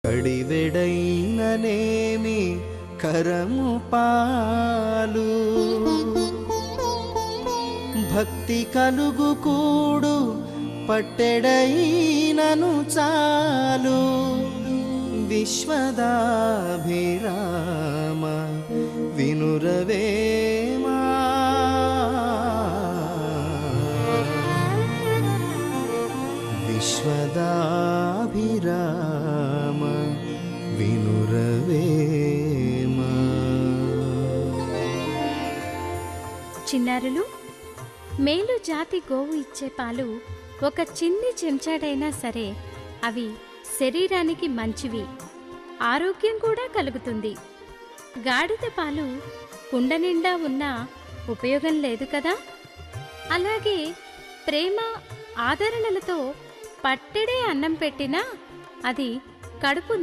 కడివెడైననేమి కరము పాలు భక్తి కలుగు కూడు పట్టెడైనను చాలు విశ్వదాభిరామ వినురవేమా విశ్వదాభిరామ వినురవేమా. చిన్నారులు, మేలు జాతి గోవు ఇచ్చే పాలు ఒక చిన్ని చెంచాడైనా సరే అవి శరీరానికి మంచివి, ఆరోగ్యం కూడా కలుగుతుంది. గాడిద పాలు కుండ నిండా ఉన్నా ఉపయోగం లేదు కదా. అలాగే ప్రేమ ఆదరణలతో పట్టెడే అన్నం పెట్టినా అది కడుపు